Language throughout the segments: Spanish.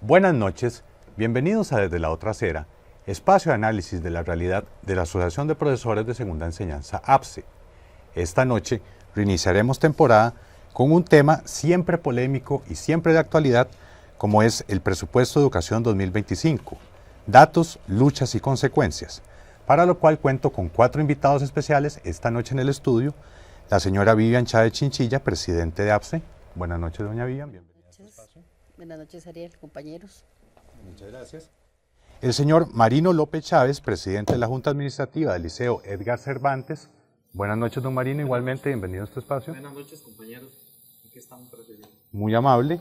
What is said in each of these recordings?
Buenas noches, bienvenidos a Desde la Otra Acera, espacio de análisis de la realidad de la Asociación de Profesores de Segunda Enseñanza APSE. Esta noche reiniciaremos temporada con un tema siempre polémico y siempre de actualidad, como es el Presupuesto de Educación 2025, datos, luchas y consecuencias, para lo cual cuento con 4 invitados especiales esta noche en el estudio: la señora Vivian Chávez Chinchilla, presidente de APSE. Buenas noches, doña Vivian, bienvenida a este espacio. Buenas noches, Ariel, compañeros. Muchas gracias. El señor Marino López Chávez, presidente de la Junta Administrativa del Liceo Edgar Cervantes. Buenas noches, don Marino, igualmente, bienvenido a este espacio. Buenas noches, compañeros. Aquí estamos para servir. Muy amable.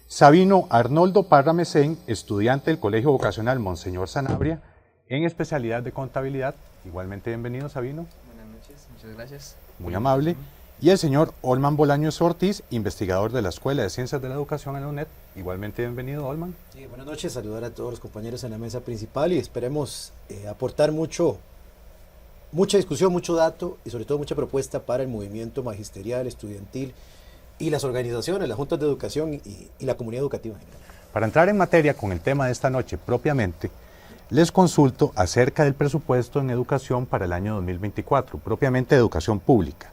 Sabino Arnoldo Parra Mesén, estudiante del Colegio Vocacional Monseñor Sanabria, en especialidad de contabilidad. Igualmente, bienvenido, Sabino. Buenas noches, muchas gracias. Muy amable. Y el señor Olman Bolaños Ortiz, investigador de la Escuela de Ciencias de la Educación en la UNED. Igualmente, bienvenido, Olman. Sí, buenas noches, saludar a todos los compañeros en la mesa principal y esperemos aportar mucha discusión, mucho dato y sobre todo mucha propuesta para el movimiento magisterial, estudiantil y las organizaciones, las juntas de educación y la comunidad educativa en general. Para entrar en materia con el tema de esta noche propiamente, les consulto acerca del presupuesto en educación para el año 2024, propiamente de educación pública,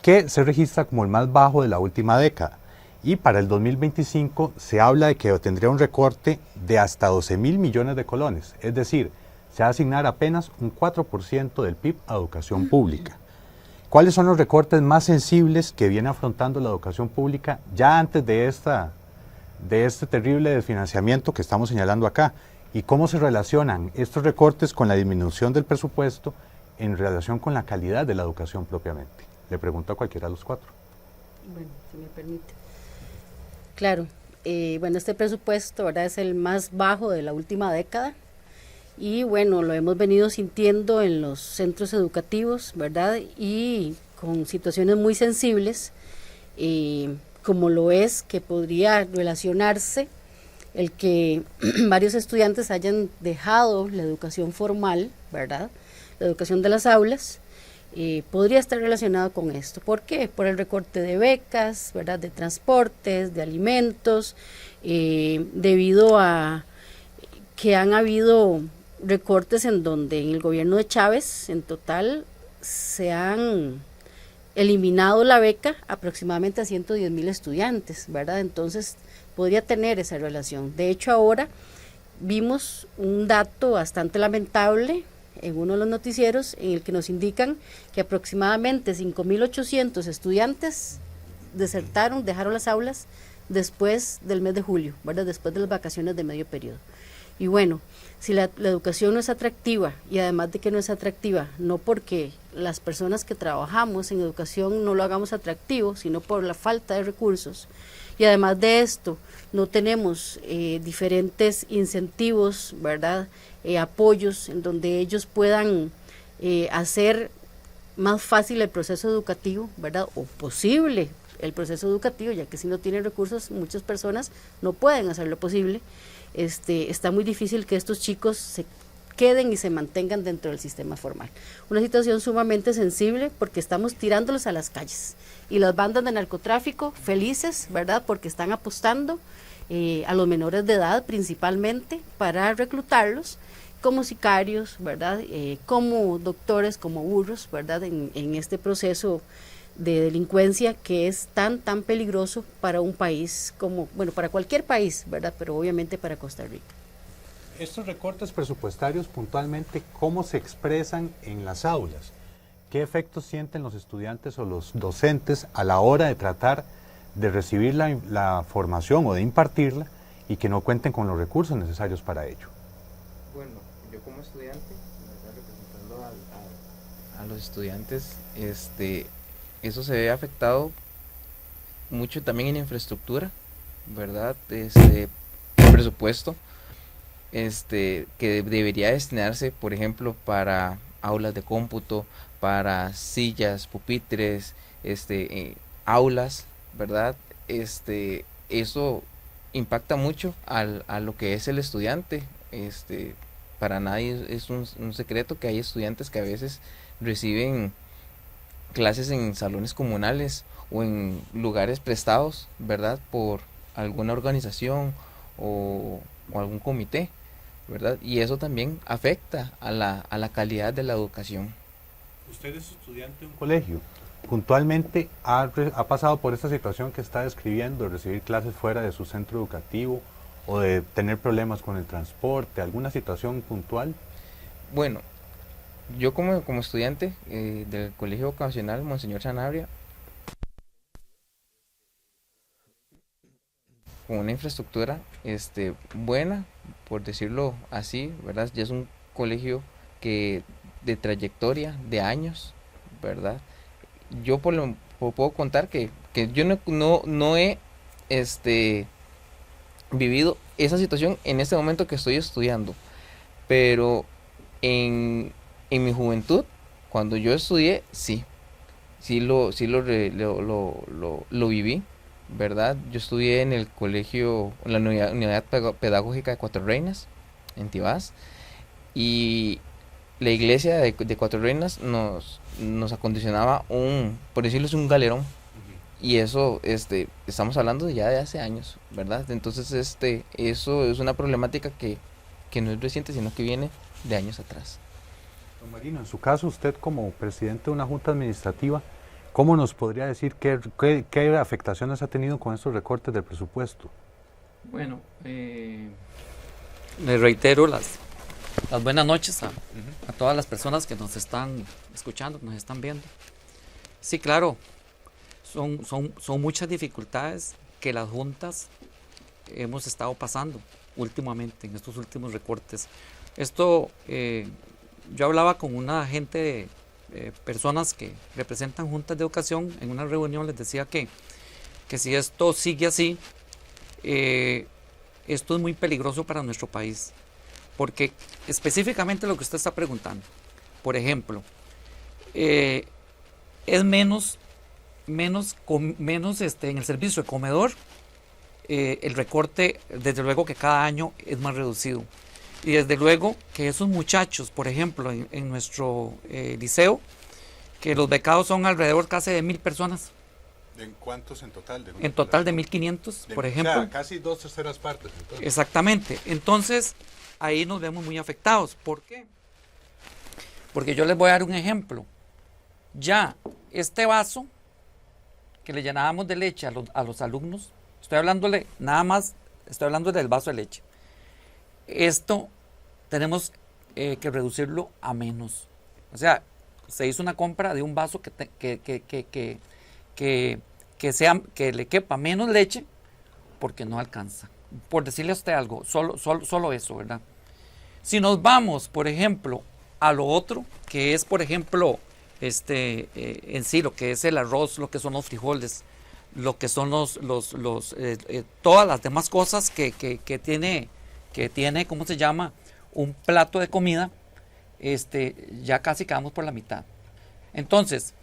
que se registra como el más bajo de la última década. Y para el 2025 se habla de que tendría un recorte de hasta 12.000 millones de colones, es decir, se va a asignar apenas un 4% del PIB a educación pública. ¿Cuáles son los recortes más sensibles que viene afrontando la educación pública ya antes de este terrible desfinanciamiento que estamos señalando acá? ¿Y cómo se relacionan estos recortes con la disminución del presupuesto en relación con la calidad de la educación propiamente? Le pregunto a cualquiera de los 4. Bueno, si me permite. Claro, bueno, este presupuesto, ¿verdad?, es el más bajo de la última década y bueno, lo hemos venido sintiendo en los centros educativos, ¿verdad?, y con situaciones muy sensibles, como lo es que podría relacionarse el que varios estudiantes hayan dejado la educación formal, ¿verdad?, la educación de las aulas. Podría estar relacionado con esto. ¿Por qué? Por el recorte de becas, ¿verdad?, de transportes, de alimentos, debido a que han habido recortes en donde en el gobierno de Chávez en total se han eliminado la beca aproximadamente a 110.000 estudiantes, ¿verdad? Entonces podría tener esa relación. De hecho, ahora vimos un dato bastante lamentable en uno de los noticieros en el que nos indican que aproximadamente 5.800 estudiantes desertaron, dejaron las aulas después del mes de julio, ¿verdad?, después de las vacaciones de medio periodo. Y bueno, si la educación no es atractiva, y además de que no es atractiva, no porque las personas que trabajamos en educación no lo hagamos atractivo, sino por la falta de recursos, y además de esto, no tenemos diferentes incentivos, ¿verdad?, apoyos en donde ellos puedan hacer más fácil el proceso educativo, ¿verdad?, o posible el proceso educativo, ya que si no tienen recursos, muchas personas no pueden hacer lo posible. Está muy difícil que estos chicos se queden y se mantengan dentro del sistema formal. Una situación sumamente sensible porque estamos tirándolos a las calles y las bandas de narcotráfico felices, ¿verdad?, porque están apostando a los menores de edad principalmente para reclutarlos como sicarios, ¿verdad?, como doctores, como burros, ¿verdad?, en este proceso de delincuencia que es tan peligroso para un país como, bueno, para cualquier país, ¿verdad?, pero obviamente para Costa Rica. Estos recortes presupuestarios puntualmente, ¿cómo se expresan en las aulas? ¿Qué efectos sienten los estudiantes o los docentes a la hora de tratar de recibir la formación o de impartirla y que no cuenten con los recursos necesarios para ello? Bueno, yo como estudiante, representando a los estudiantes, eso se ve afectado mucho también en infraestructura, ¿verdad? El presupuesto que debería destinarse, por ejemplo, para aulas de cómputo, para sillas, pupitres, aulas, ¿verdad? Eso impacta mucho a lo que es el estudiante. Para nadie es un secreto que hay estudiantes que a veces reciben clases en salones comunales o en lugares prestados, ¿verdad?, por alguna organización o algún comité, ¿verdad? Y eso también afecta a la calidad de la educación. Usted es estudiante de un colegio. Puntualmente ha pasado por esta situación que está describiendo, de recibir clases fuera de su centro educativo o de tener problemas con el transporte, alguna situación puntual. Bueno, yo como estudiante del Colegio Vocacional Monseñor Sanabria, con una infraestructura buena, por decirlo así, ¿verdad? Ya es un colegio que de trayectoria de años, ¿verdad? Yo puedo contar que yo no he vivido esa situación en este momento que estoy estudiando, pero en mi juventud, cuando yo estudié, lo viví, ¿verdad? Yo estudié en el colegio, en la unidad pedagógica de Cuatro Reinas, en Tibás, y la iglesia de Cuatro Reinas nos acondicionaba por decirlo así, un galerón. Y eso, estamos hablando ya de hace años, ¿verdad? Entonces, eso es una problemática que no es reciente, sino que viene de años atrás. Don Marino, en su caso, usted como presidente de una junta administrativa, ¿cómo nos podría decir qué afectaciones ha tenido con estos recortes del presupuesto? Bueno, les reitero las buenas noches a todas las personas que nos están escuchando, que nos están viendo. Sí, claro, son muchas dificultades que las juntas hemos estado pasando últimamente en estos últimos recortes. Esto, yo hablaba con una gente, personas que representan juntas de educación, en una reunión les decía que si esto sigue así, esto es muy peligroso para nuestro país, porque específicamente lo que usted está preguntando, por ejemplo, es menos en el servicio de comedor, el recorte, desde luego que cada año es más reducido. Y desde luego que esos muchachos, por ejemplo, en nuestro liceo, que los becados son alrededor casi de 1,000 personas. ¿En cuántos en total? En total de 1,500, por ejemplo. O sea, casi 2/3 partes. Entonces. Exactamente. Entonces, ahí nos vemos muy afectados. ¿Por qué? Porque yo les voy a dar un ejemplo. Ya este vaso que le llenábamos de leche a los alumnos, estoy hablando del vaso de leche. Esto tenemos que reducirlo a menos. O sea, se hizo una compra de un vaso que le quepa menos leche porque no alcanza. Por decirle a usted algo, solo eso, ¿verdad? Si nos vamos, por ejemplo, a lo otro, que es, por ejemplo, en sí, lo que es el arroz, lo que son los frijoles, lo que son todas las demás cosas que tiene, ¿cómo se llama? Un plato de comida, ya casi quedamos por la mitad. Entonces,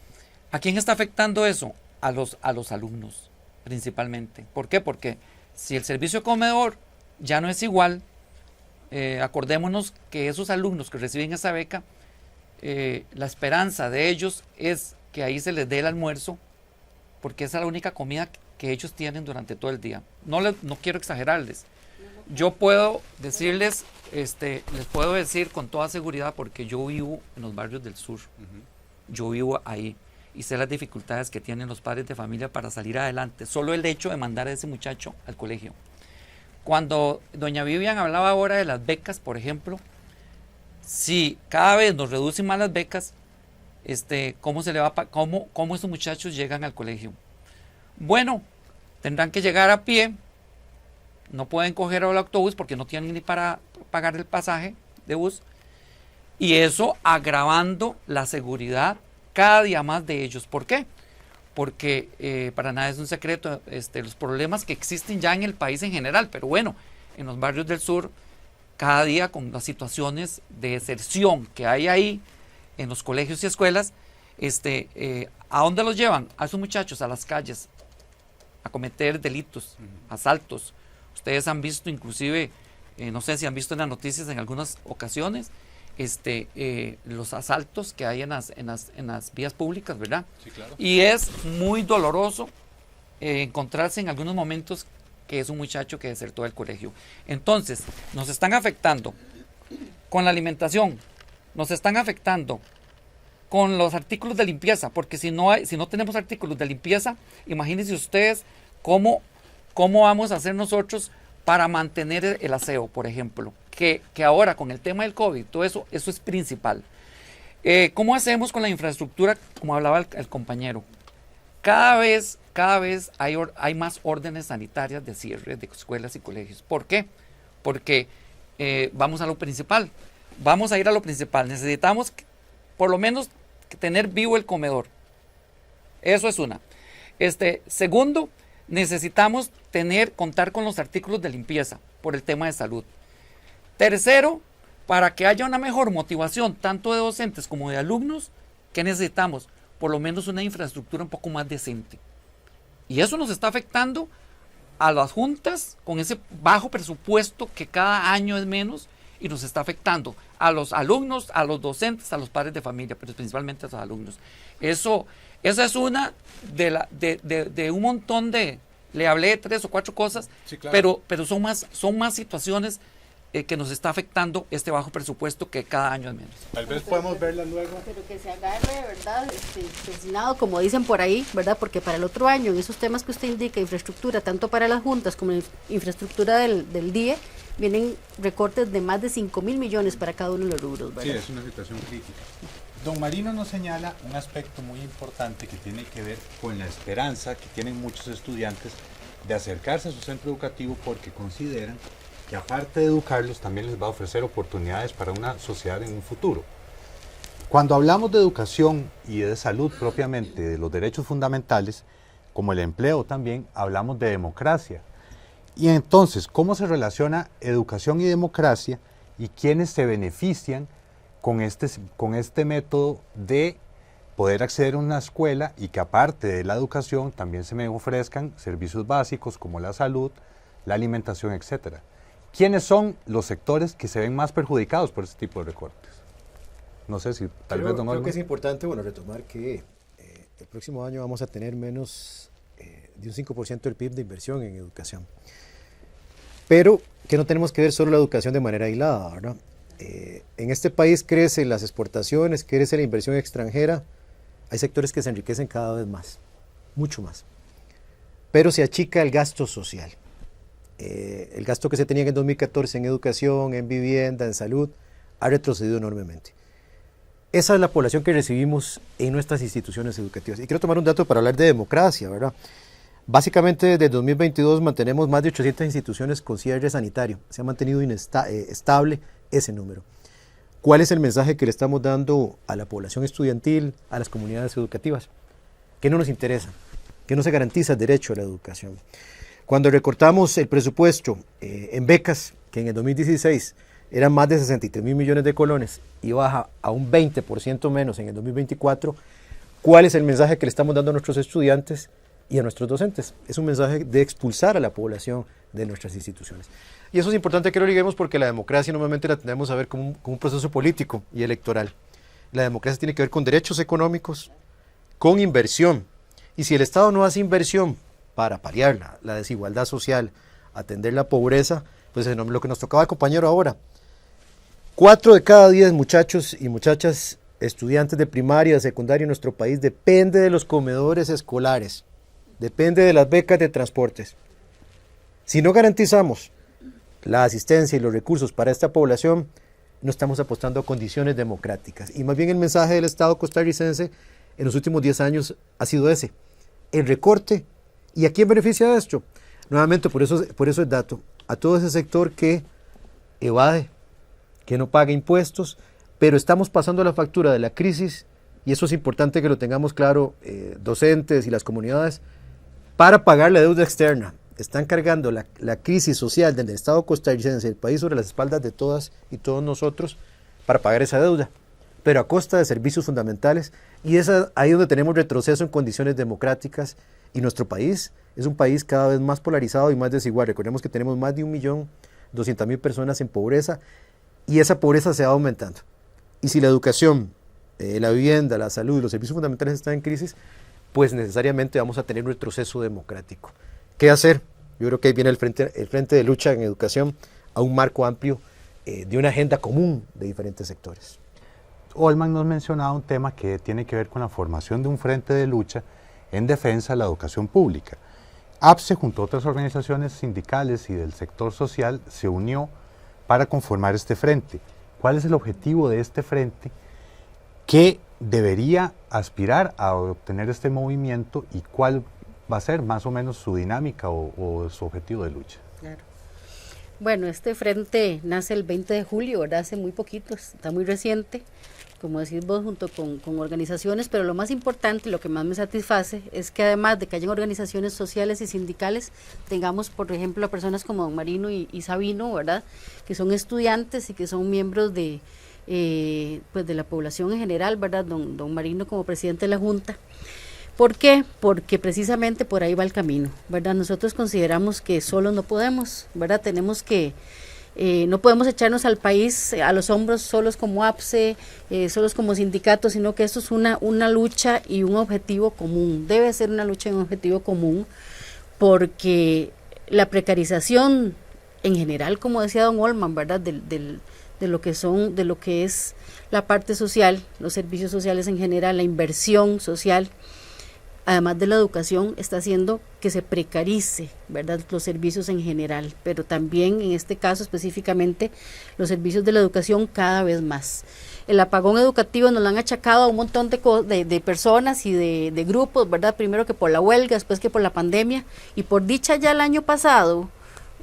¿a quién está afectando eso? A los alumnos, principalmente. ¿Por qué? Porque si el servicio de comedor ya no es igual, acordémonos que esos alumnos que reciben esa beca, la esperanza de ellos es que ahí se les dé el almuerzo, porque esa es la única comida que ellos tienen durante todo el día. No quiero exagerarles. Yo puedo decirles, les puedo decir con toda seguridad, porque yo vivo en los barrios del sur. Yo vivo ahí y sé las dificultades que tienen los padres de familia para salir adelante. Solo el hecho de mandar a ese muchacho al colegio. Cuando doña Vivian hablaba ahora de las becas, por ejemplo, si cada vez nos reducen más las becas, ¿cómo estos muchachos llegan al colegio? Bueno, tendrán que llegar a pie, no pueden coger el autobús porque no tienen ni para pagar el pasaje de bus, y eso agravando la seguridad cada día más de ellos. ¿Por qué? Porque para nada es un secreto los problemas que existen ya en el país en general, pero bueno, en los barrios del sur, cada día con las situaciones de deserción que hay ahí en los colegios y escuelas, ¿a dónde los llevan? A esos muchachos a las calles a cometer delitos, asaltos. Ustedes han visto inclusive, no sé si han visto en las noticias en algunas ocasiones, los asaltos que hay en las vías públicas, ¿verdad? Sí, claro. Y es muy doloroso encontrarse en algunos momentos que es un muchacho que desertó del colegio. Entonces, nos están afectando con la alimentación, nos están afectando con los artículos de limpieza, porque si no tenemos artículos de limpieza, imagínense ustedes cómo vamos a hacer nosotros para mantener el aseo, por ejemplo, que ahora con el tema del COVID, todo eso es principal. ¿Cómo hacemos con la infraestructura? Como hablaba el compañero, cada vez hay más órdenes sanitarias de cierre de escuelas y colegios. ¿Por qué? Porque vamos a lo principal, necesitamos por lo menos tener vivo el comedor. Eso es una. Segundo, necesitamos contar con los artículos de limpieza por el tema de salud. Tercero, para que haya una mejor motivación tanto de docentes como de alumnos, ¿qué necesitamos? Por lo menos una infraestructura un poco más decente. Y eso nos está afectando a las juntas con ese bajo presupuesto que cada año es menos, y nos está afectando a los alumnos, a los docentes, a los padres de familia, pero principalmente a los alumnos. Esa es una de un montón le hablé de 3 o 4 cosas, sí, claro. pero son más situaciones que nos está afectando este bajo presupuesto que cada año es menos. Tal vez podemos verla luego. Pero que se agarre, ¿verdad? Designado, como dicen por ahí, ¿verdad? Porque para el otro año, en esos temas que usted indica, infraestructura, tanto para las juntas como infraestructura del DIE, vienen recortes de más de 5.000 millones para cada uno de los rubros, ¿verdad? Sí, es una situación crítica. Don Marino nos señala un aspecto muy importante que tiene que ver con la esperanza que tienen muchos estudiantes de acercarse a su centro educativo porque consideran que aparte de educarlos también les va a ofrecer oportunidades para una sociedad en un futuro. Cuando hablamos de educación y de salud propiamente, de los derechos fundamentales, como el empleo también, hablamos de democracia. Y entonces, ¿cómo se relaciona educación y democracia y quiénes se benefician con este método de poder acceder a una escuela y que aparte de la educación también se me ofrezcan servicios básicos como la salud, la alimentación, etcétera? ¿Quiénes son los sectores que se ven más perjudicados por este tipo de recortes? No sé si tal vez don Creo que es importante retomar que el próximo año vamos a tener menos de un 5% del PIB de inversión en educación. Pero que no tenemos que ver solo la educación de manera aislada, ¿verdad? En este país crecen las exportaciones, crece la inversión extranjera, hay sectores que se enriquecen cada vez más, mucho más. Pero se achica el gasto social. El gasto que se tenía en 2014 en educación, en vivienda, en salud, ha retrocedido enormemente. Esa es la población que recibimos en nuestras instituciones educativas. Y quiero tomar un dato para hablar de democracia, ¿verdad? Básicamente desde 2022 mantenemos más de 800 instituciones con cierre sanitario. Se ha mantenido estable ese número. ¿Cuál es el mensaje que le estamos dando a la población estudiantil, a las comunidades educativas? Que no nos interesa, que no se garantiza el derecho a la educación. Cuando recortamos el presupuesto en becas, que en el 2016 eran más de 63.000 millones de colones y baja a un 20% menos en el 2024, ¿cuál es el mensaje que le estamos dando a nuestros estudiantes y a nuestros docentes? Es un mensaje de expulsar a la población de nuestras instituciones. Y eso es importante que lo liguemos porque la democracia normalmente la tenemos a ver como un proceso político y electoral. La democracia tiene que ver con derechos económicos, con inversión. Y si el Estado no hace inversión para paliar la desigualdad social, atender la pobreza, pues es lo que nos tocaba al compañero ahora. 4 de cada 10 muchachos y muchachas estudiantes de primaria, de secundaria en nuestro país depende de los comedores escolares, depende de las becas de transportes. Si no garantizamos la asistencia y los recursos para esta población, no estamos apostando a condiciones democráticas. Y más bien el mensaje del Estado costarricense en los últimos 10 años ha sido ese, el recorte. ¿Y a quién beneficia esto? Nuevamente, por eso el dato, a todo ese sector que evade, que no paga impuestos, pero estamos pasando la factura de la crisis, y eso es importante que lo tengamos claro, docentes y las comunidades, para pagar la deuda externa. Están cargando la crisis social del Estado costarricense, el país, sobre las espaldas de todas y todos nosotros para pagar esa deuda, pero a costa de servicios fundamentales, y es ahí donde tenemos retroceso en condiciones democráticas, y nuestro país es un país cada vez más polarizado y más desigual. Recordemos que tenemos más de 1.200.000 personas en pobreza, y esa pobreza se va aumentando. Y si la educación, la vivienda, la salud, los servicios fundamentales están en crisis, pues necesariamente vamos a tener un retroceso democrático. ¿Qué hacer? Yo creo que ahí viene el frente de lucha en educación a un marco amplio de una agenda común de diferentes sectores. Olman nos mencionaba un tema que tiene que ver con la formación de un frente de lucha en defensa de la educación pública. APSE, junto a otras organizaciones sindicales y del sector social, se unió para conformar este frente. ¿Cuál es el objetivo de este frente? ¿Qué debería aspirar a obtener este movimiento y cuál va a ser más o menos su dinámica o su objetivo de lucha? Claro. Bueno, este frente nace el 20 de julio, ¿verdad? Hace muy poquito, está muy reciente, como decís vos, junto con organizaciones, pero lo más importante, lo que más me satisface, es que además de que hayan organizaciones sociales y sindicales, tengamos, por ejemplo, a personas como don Marino y Sabino, ¿verdad?, que son estudiantes y que son miembros de la población en general, ¿verdad?, don Marino como presidente de la Junta. ¿Por qué? Porque precisamente por ahí va el camino, ¿verdad? Nosotros consideramos que solos no podemos, ¿verdad? Tenemos que... no podemos echarnos al país a los hombros solos como APSE, solos como sindicatos, sino que esto es una lucha y un objetivo común. Debe ser una lucha y un objetivo común, porque la precarización en general, como decía don Olman, ¿verdad?, de lo que es la parte social, los servicios sociales en general, la inversión social, además de la educación, está haciendo que se precarice, ¿verdad?, los servicios en general, pero también en este caso específicamente los servicios de la educación cada vez más. El apagón educativo nos lo han achacado a un montón de personas y de grupos, ¿verdad?, primero que por la huelga, después que por la pandemia, y por dicha ya el año pasado,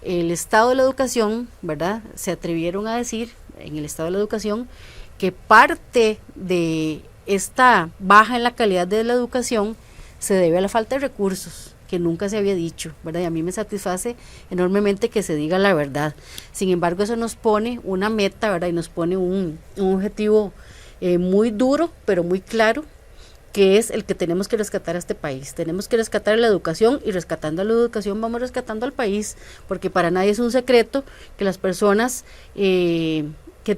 el Estado de la Educación, ¿verdad?, se atrevieron a decir en el Estado de la Educación que parte de esta baja en la calidad de la educación se debe a la falta de recursos, que nunca se había dicho, ¿verdad? Y a mí me satisface enormemente que se diga la verdad. Sin embargo, eso nos pone una meta, ¿verdad? Y nos pone un objetivo muy duro, pero muy claro, que es el que tenemos que rescatar a este país. Tenemos que rescatar la educación, y rescatando la educación vamos rescatando al país, porque para nadie es un secreto que las personas que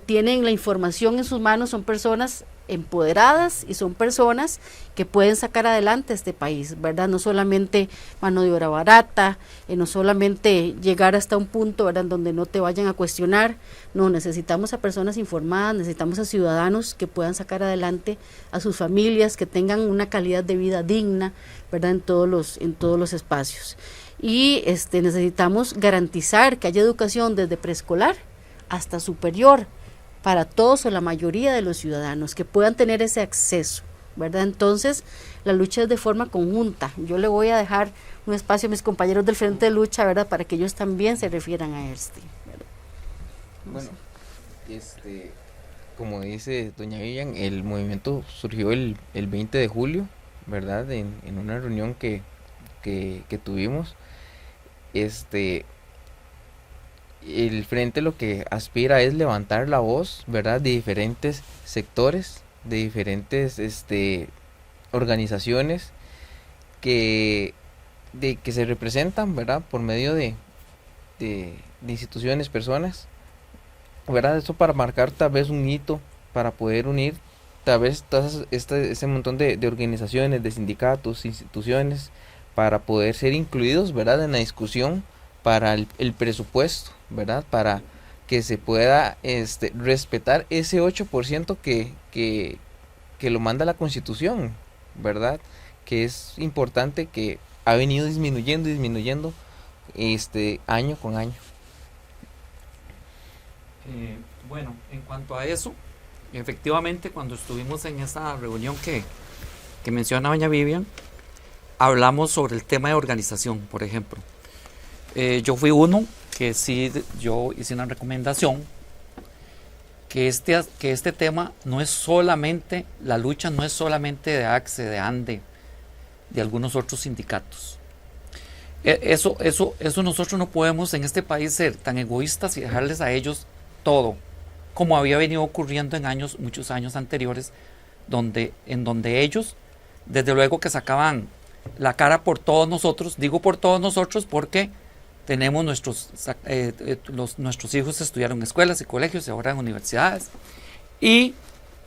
tienen la información en sus manos son personas empoderadas y son personas que pueden sacar adelante este país, ¿verdad? No solamente mano de obra barata, no solamente llegar hasta un punto, ¿verdad?, donde no te vayan a cuestionar. No, necesitamos a personas informadas, necesitamos a ciudadanos que puedan sacar adelante a sus familias, que tengan una calidad de vida digna, ¿verdad?, en todos los espacios. Y necesitamos garantizar que haya educación desde preescolar hasta superior para todos o la mayoría de los ciudadanos, que puedan tener ese acceso, ¿verdad? Entonces, la lucha es de forma conjunta. Yo le voy a dejar un espacio a mis compañeros del Frente de Lucha, ¿verdad?, para que ellos también se refieran a ¿verdad? Bueno, como dice doña Vivian, el movimiento surgió el 20 de julio, ¿verdad?, en una reunión que tuvimos. El frente lo que aspira es levantar la voz, ¿verdad?, de diferentes sectores, de diferentes organizaciones que se representan, ¿verdad?, por medio de instituciones, personas, ¿verdad? Esto para marcar tal vez un hito, para poder unir tal vez todas ese montón de organizaciones, de sindicatos, instituciones, para poder ser incluidos, ¿verdad?, en la discusión para el presupuesto, ¿verdad?, para que se pueda respetar ese 8% que lo manda la Constitución, ¿verdad?, que es importante, que ha venido disminuyendo año con año. Bueno, en cuanto a eso, efectivamente, cuando estuvimos en esa reunión que menciona doña Vivian, hablamos sobre el tema de organización, por ejemplo. Yo fui uno que sí, yo hice una recomendación que este tema no es solamente, la lucha no es solamente de ACSE, de ANDE, de algunos otros sindicatos. Eso nosotros no podemos en este país ser tan egoístas y dejarles a ellos todo, como había venido ocurriendo en muchos años anteriores, en donde ellos, desde luego que sacaban la cara por todos nosotros. Digo por todos nosotros porque tenemos nuestros hijos estudiaron en escuelas y colegios y ahora en universidades, y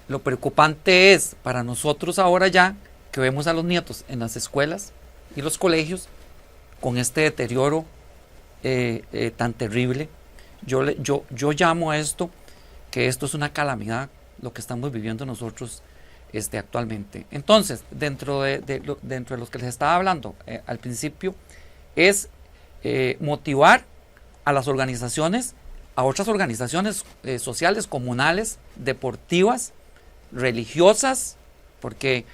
lo preocupante es para nosotros ahora ya que vemos a los nietos en las escuelas y los colegios con este deterioro tan terrible. Yo llamo a esto que esto es una calamidad, lo que estamos viviendo nosotros actualmente. Entonces, dentro de los que les estaba hablando al principio, es motivar a las organizaciones, a otras organizaciones sociales, comunales, deportivas, religiosas, porque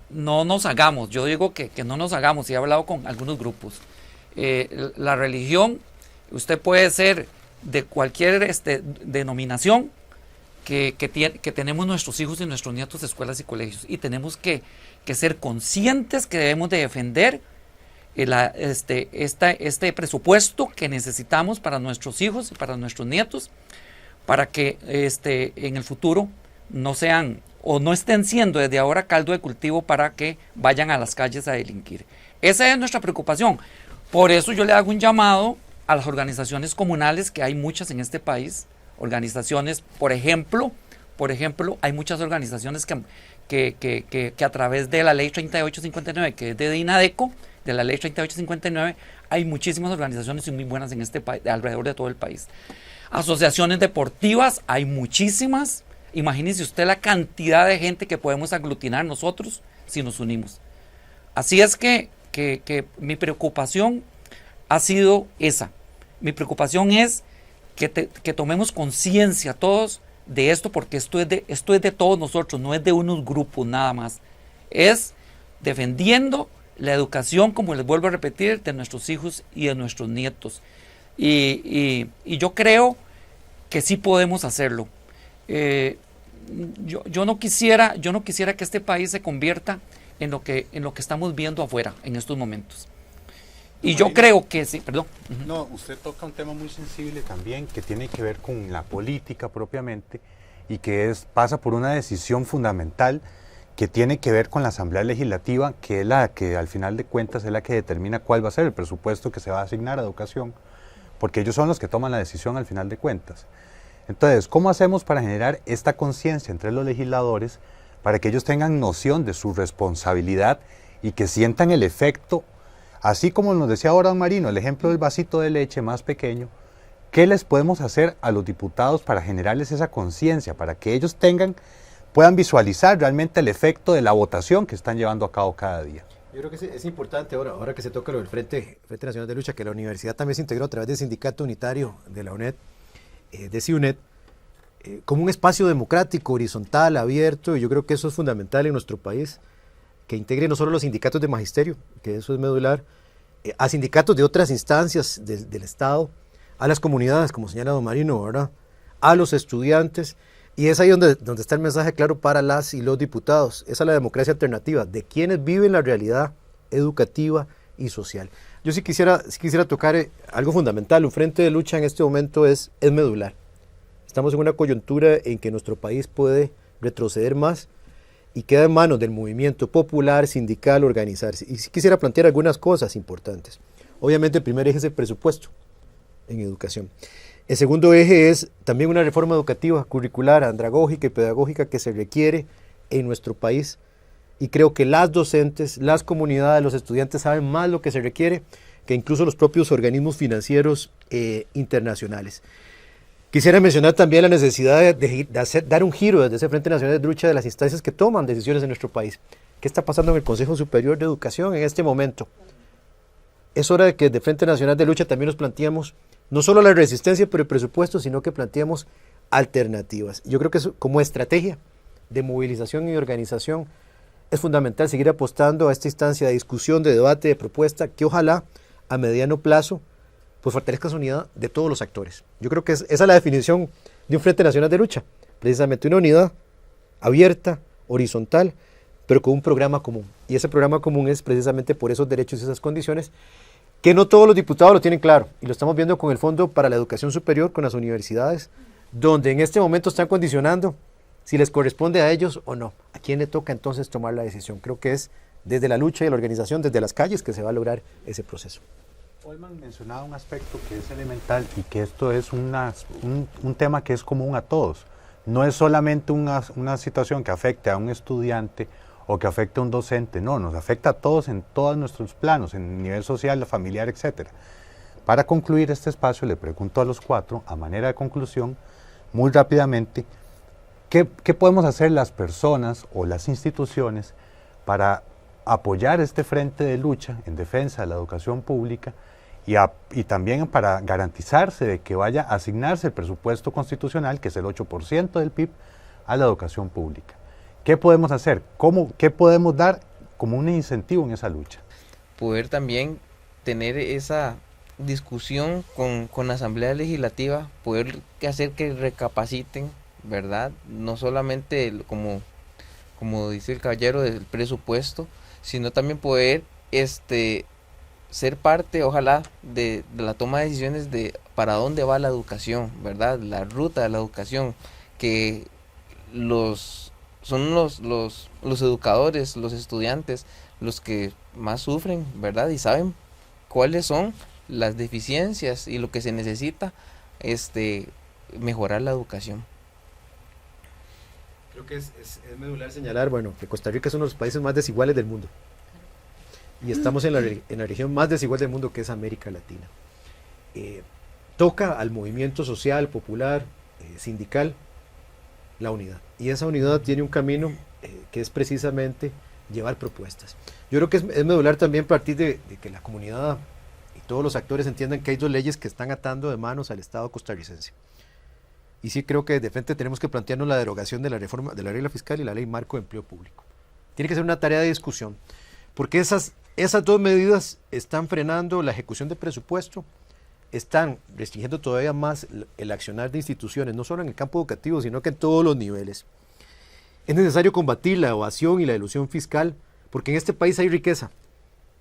no nos hagamos, yo digo que no nos hagamos, y he hablado con algunos grupos. La religión, usted puede ser de cualquier denominación, que tenemos nuestros hijos y nuestros nietos de escuelas y colegios, y tenemos que ser conscientes que debemos de defender este presupuesto que necesitamos para nuestros hijos y para nuestros nietos, para que en el futuro no sean o no estén siendo desde ahora caldo de cultivo para que vayan a las calles a delinquir. Esa es nuestra preocupación. Por eso yo le hago un llamado a las organizaciones comunales, que hay muchas en este país, organizaciones, por ejemplo, hay muchas organizaciones que a través de la ley 3859, que es de INADECO, de la ley 3859, hay muchísimas organizaciones muy buenas en este país, alrededor de todo el país. Asociaciones deportivas, hay muchísimas. Imagínese usted la cantidad de gente que podemos aglutinar nosotros si nos unimos. Así es que mi preocupación ha sido esa. Mi preocupación es que tomemos conciencia todos de esto, porque esto es de todos nosotros, no es de unos grupos nada más. Es defendiendo la educación, como les vuelvo a repetir, de nuestros hijos y de nuestros nietos. Y yo creo que sí podemos hacerlo. Yo no quisiera que este país se convierta en lo que estamos viendo afuera en estos momentos. Y yo creo que sí, perdón. No, usted toca un tema muy sensible también, que tiene que ver con la política propiamente, y que pasa por una decisión fundamental que tiene que ver con la Asamblea Legislativa, que es la que al final de cuentas es la que determina cuál va a ser el presupuesto que se va a asignar a educación, porque ellos son los que toman la decisión al final de cuentas. Entonces, ¿cómo hacemos para generar esta conciencia entre los legisladores, para que ellos tengan noción de su responsabilidad y que sientan el efecto? Así como nos decía ahora don Marino, el ejemplo del vasito de leche más pequeño, ¿qué les podemos hacer a los diputados para generarles esa conciencia, para que ellos puedan visualizar realmente el efecto de la votación que están llevando a cabo cada día? Yo creo que es importante ahora que se toca lo del Frente Nacional de Lucha, que la universidad también se integró a través del sindicato unitario de la UNED, de CIUNED, como un espacio democrático, horizontal, abierto, y yo creo que eso es fundamental en nuestro país, que integre no solo los sindicatos de magisterio, que eso es medular, a sindicatos de otras instancias del Estado, a las comunidades, como señala don Marino, ¿verdad?, a los estudiantes, y es ahí donde está el mensaje claro para las y los diputados. Esa es la democracia alternativa, de quienes viven la realidad educativa y social. Yo sí quisiera tocar algo fundamental. Un frente de lucha en este momento es medular. Estamos en una coyuntura en que nuestro país puede retroceder más y queda en manos del movimiento popular, sindical, organizarse. Y sí quisiera plantear algunas cosas importantes. Obviamente el primer eje es el presupuesto en educación. El segundo eje es también una reforma educativa, curricular, andragógica y pedagógica que se requiere en nuestro país. Y creo que las docentes, las comunidades, los estudiantes saben más lo que se requiere que incluso los propios organismos financieros internacionales. Quisiera mencionar también la necesidad de dar un giro desde ese Frente Nacional de Lucha de las instancias que toman decisiones en nuestro país. ¿Qué está pasando en el Consejo Superior de Educación en este momento? Es hora de que desde Frente Nacional de Lucha también nos planteemos no solo la resistencia por el presupuesto, sino que planteemos alternativas. Yo creo que como estrategia de movilización y organización es fundamental seguir apostando a esta instancia de discusión, de debate, de propuesta, que ojalá a mediano plazo pues fortalezca su unidad de todos los actores. Yo creo que esa es la definición de un Frente Nacional de Lucha, precisamente una unidad abierta, horizontal, pero con un programa común. Y ese programa común es precisamente por esos derechos y esas condiciones que no todos los diputados lo tienen claro, y lo estamos viendo con el Fondo para la Educación Superior, con las universidades, donde en este momento están condicionando si les corresponde a ellos o no. ¿A quién le toca entonces tomar la decisión? Creo que es desde la lucha y la organización, desde las calles, que se va a lograr ese proceso. Olman mencionaba un aspecto que es elemental y que esto es un tema que es común a todos. No es solamente una situación que afecte a un estudiante o que afecte a un docente, no, nos afecta a todos en todos nuestros planos, en nivel social, familiar, etc. Para concluir este espacio, le pregunto a los cuatro, a manera de conclusión, muy rápidamente, ¿qué podemos hacer las personas o las instituciones para apoyar este frente de lucha en defensa de la educación pública y también para garantizarse de que vaya a asignarse el presupuesto constitucional, que es el 8% del PIB, a la educación pública? ¿Qué podemos hacer? ¿Qué podemos dar como un incentivo en esa lucha? Poder también tener esa discusión con la Asamblea Legislativa, poder hacer que recapaciten, ¿verdad? No solamente como dice el caballero del presupuesto, sino también poder ser parte, ojalá, de la toma de decisiones de para dónde va la educación, ¿verdad? La ruta de la educación, que son los educadores, los estudiantes, los que más sufren, ¿verdad? Y saben cuáles son las deficiencias y lo que se necesita mejorar la educación. Creo que es medular señalar, bueno, que Costa Rica es uno de los países más desiguales del mundo. Y estamos en la región más desigual del mundo, que es América Latina. Toca al movimiento social, popular, sindical, la unidad. Y esa unidad tiene un camino que es precisamente llevar propuestas. Yo creo que es medular también partir de que la comunidad y todos los actores entiendan que hay dos leyes que están atando de manos al Estado costarricense. Y sí creo que de frente tenemos que plantearnos la derogación de la reforma de la regla fiscal y la ley marco de empleo público. Tiene que ser una tarea de discusión, porque esas dos medidas están frenando la ejecución de presupuesto, están restringiendo todavía más el accionar de instituciones, no solo en el campo educativo, sino que en todos los niveles. Es necesario combatir la evasión y la elusión fiscal, porque en este país hay riqueza,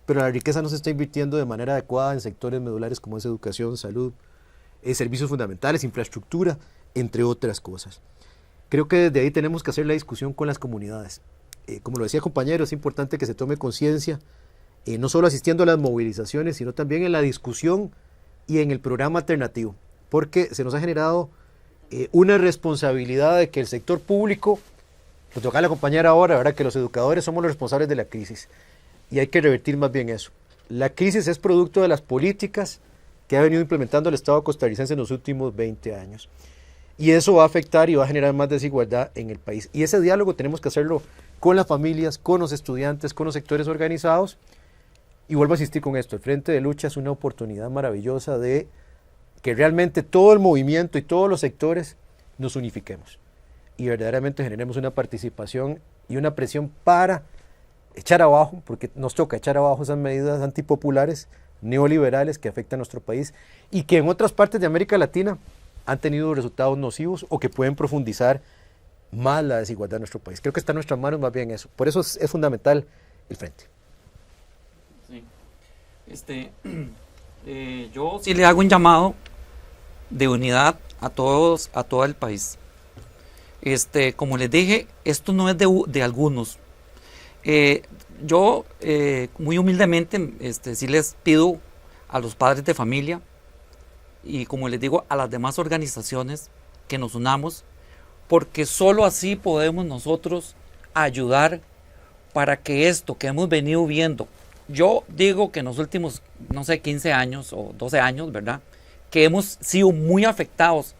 pero la riqueza no se está invirtiendo de manera adecuada en sectores medulares como es educación, salud, servicios fundamentales, infraestructura, entre otras cosas. Creo que desde ahí tenemos que hacer la discusión con las comunidades. Como lo decía compañero, es importante que se tome conciencia, no solo asistiendo a las movilizaciones, sino también en la discusión y en el programa alternativo, porque se nos ha generado una responsabilidad de que el sector público, nos toca a la compañera ahora, ¿verdad?, que los educadores somos los responsables de la crisis, y hay que revertir más bien eso. La crisis es producto de las políticas que ha venido implementando el Estado costarricense en los últimos 20 años. Y eso va a afectar y va a generar más desigualdad en el país. Y ese diálogo tenemos que hacerlo con las familias, con los estudiantes, con los sectores organizados. Y vuelvo a insistir con esto, el Frente de Lucha es una oportunidad maravillosa de que realmente todo el movimiento y todos los sectores nos unifiquemos. Y verdaderamente generemos una participación y una presión para echar abajo, porque nos toca echar abajo esas medidas antipopulares, neoliberales que afectan a nuestro país y que en otras partes de América Latina han tenido resultados nocivos o que pueden profundizar más la desigualdad en nuestro país. Creo que está en nuestras manos más bien eso. Por eso es fundamental el frente. Sí. Yo sí le hago un llamado de unidad a todos, a todo el país. Como les dije, esto no es de algunos. Yo muy humildemente sí les pido a los padres de familia y, como les digo, a las demás organizaciones que nos unamos, porque solo así podemos nosotros ayudar para que esto que hemos venido viendo, yo digo que en los últimos, no sé, 15 años o 12 años, ¿verdad?, que hemos sido muy afectados,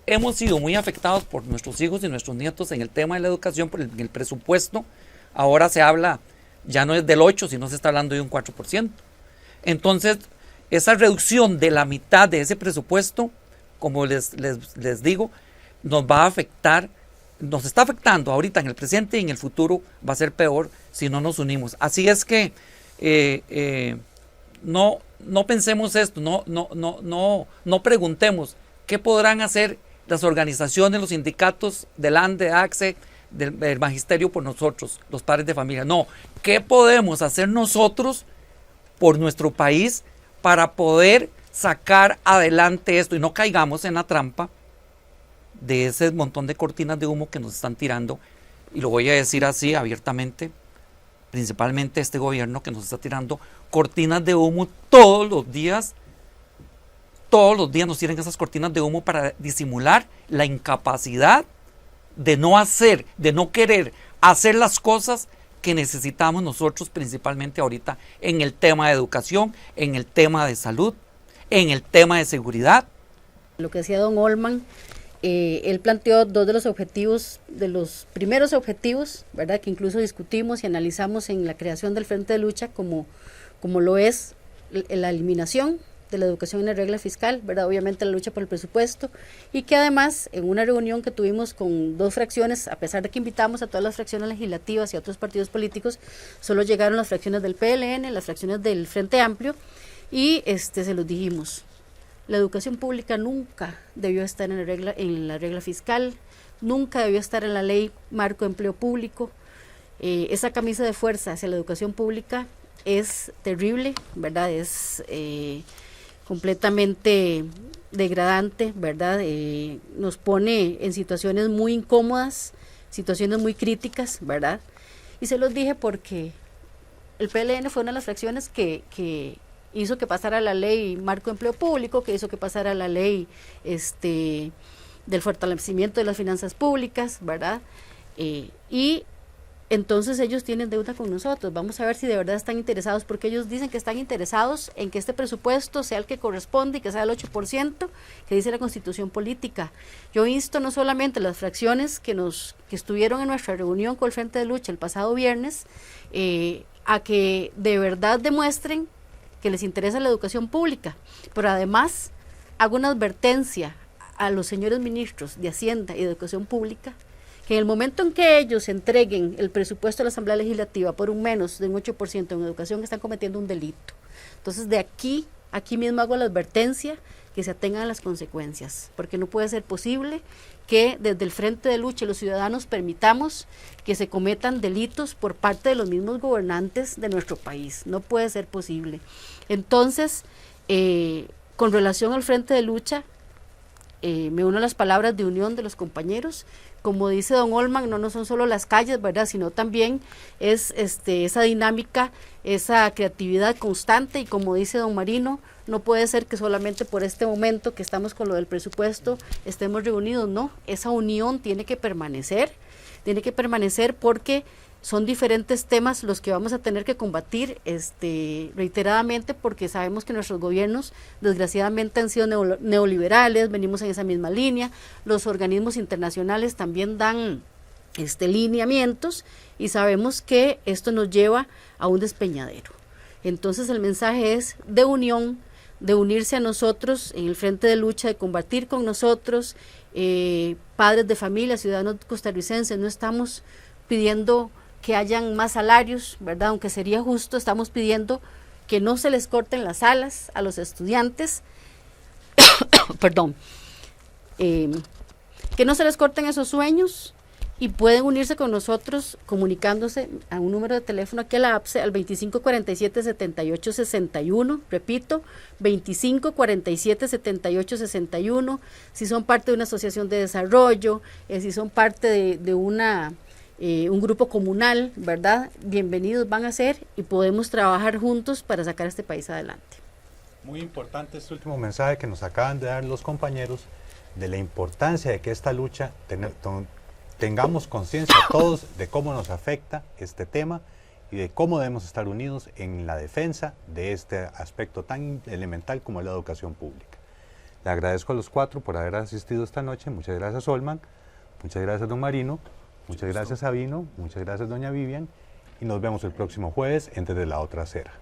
hemos sido muy afectados por nuestros hijos y nuestros nietos en el tema de la educación, por el presupuesto. Ahora se habla, ya no es del 8, sino se está hablando de un 4%. Entonces, esa reducción de la mitad de ese presupuesto, como les digo, nos va a afectar, nos está afectando ahorita en el presente y en el futuro va a ser peor si no nos unimos. Así es que no pensemos esto, no preguntemos qué podrán hacer las organizaciones, los sindicatos del ANDE, AXE, del magisterio por nosotros, los padres de familia. No, ¿qué podemos hacer nosotros por nuestro país para poder sacar adelante esto y no caigamos en la trampa de ese montón de cortinas de humo que nos están tirando? Y lo voy a decir así abiertamente, principalmente este gobierno que nos está tirando cortinas de humo todos los días nos tiran esas cortinas de humo para disimular la incapacidad de no querer hacer las cosas que necesitamos nosotros, principalmente ahorita en el tema de educación, en el tema de salud, en el tema de seguridad. Lo que decía don Olman, él planteó dos de los objetivos, de los primeros objetivos, ¿verdad?, que incluso discutimos y analizamos en la creación del Frente de Lucha, como lo es la eliminación de la educación en la regla fiscal, ¿verdad?, obviamente la lucha por el presupuesto, y que además en una reunión que tuvimos con dos fracciones, a pesar de que invitamos a todas las fracciones legislativas y a otros partidos políticos, solo llegaron las fracciones del PLN, las fracciones del Frente Amplio, y se los dijimos: la educación pública nunca debió estar en la regla fiscal, nunca debió estar en la ley marco de empleo público. Esa camisa de fuerza hacia la educación pública es terrible, ¿verdad?, es completamente degradante, ¿verdad?, nos pone en situaciones muy incómodas, situaciones muy críticas, ¿verdad? Y se los dije porque el PLN fue una de las fracciones que hizo que pasara la ley marco de empleo público, que hizo que pasara la ley del fortalecimiento de las finanzas públicas, ¿verdad? Y entonces ellos tienen deuda con nosotros. Vamos a ver si de verdad están interesados, porque ellos dicen que están interesados en que este presupuesto sea el que corresponde y que sea el 8%, que dice la Constitución Política. Yo insto no solamente a las fracciones que estuvieron en nuestra reunión con el Frente de Lucha el pasado viernes, a que de verdad demuestren que les interesa la educación pública, pero además hago una advertencia a los señores ministros de Hacienda y de Educación Pública, que en el momento en que ellos entreguen el presupuesto a la Asamblea Legislativa por un menos de un 8% en educación, están cometiendo un delito. Entonces de aquí mismo hago la advertencia, que se atengan a las consecuencias, porque no puede ser posible que desde el Frente de Lucha los ciudadanos permitamos que se cometan delitos por parte de los mismos gobernantes de nuestro país. No puede ser posible. Entonces, con relación al Frente de Lucha, me uno a las palabras de unión de los compañeros. Como dice don Olman, no son solo las calles, ¿verdad?, sino también es esa dinámica, esa creatividad constante, y como dice don Marino, no puede ser que solamente por este momento que estamos con lo del presupuesto estemos reunidos, no, esa unión tiene que permanecer porque son diferentes temas los que vamos a tener que combatir reiteradamente, porque sabemos que nuestros gobiernos desgraciadamente han sido neoliberales, venimos en esa misma línea, los organismos internacionales también dan lineamientos, y sabemos que esto nos lleva a un despeñadero. Entonces el mensaje es de unión, de unirse a nosotros en el Frente de Lucha, de combatir con nosotros, padres de familia, ciudadanos costarricenses. No estamos pidiendo que hayan más salarios, ¿verdad?, aunque sería justo. Estamos pidiendo que no se les corten las alas a los estudiantes, perdón, que no se les corten esos sueños, y pueden unirse con nosotros comunicándose a un número de teléfono aquí a la APSE al 2547-7861, repito, 2547-7861, si son parte de una asociación de desarrollo, si son parte de un grupo comunal, ¿verdad?, bienvenidos van a ser, y podemos trabajar juntos para sacar este país adelante. Muy importante este último mensaje que nos acaban de dar los compañeros, de la importancia de que esta lucha tengamos conciencia todos de cómo nos afecta este tema y de cómo debemos estar unidos en la defensa de este aspecto tan elemental como es la educación pública. Le agradezco a los cuatro por haber asistido esta noche. Muchas gracias, Olman, muchas gracias, don Marino, muchas gracias, Sabino, muchas gracias, doña Vivian, y nos vemos el próximo jueves en Desde la Otra Acera.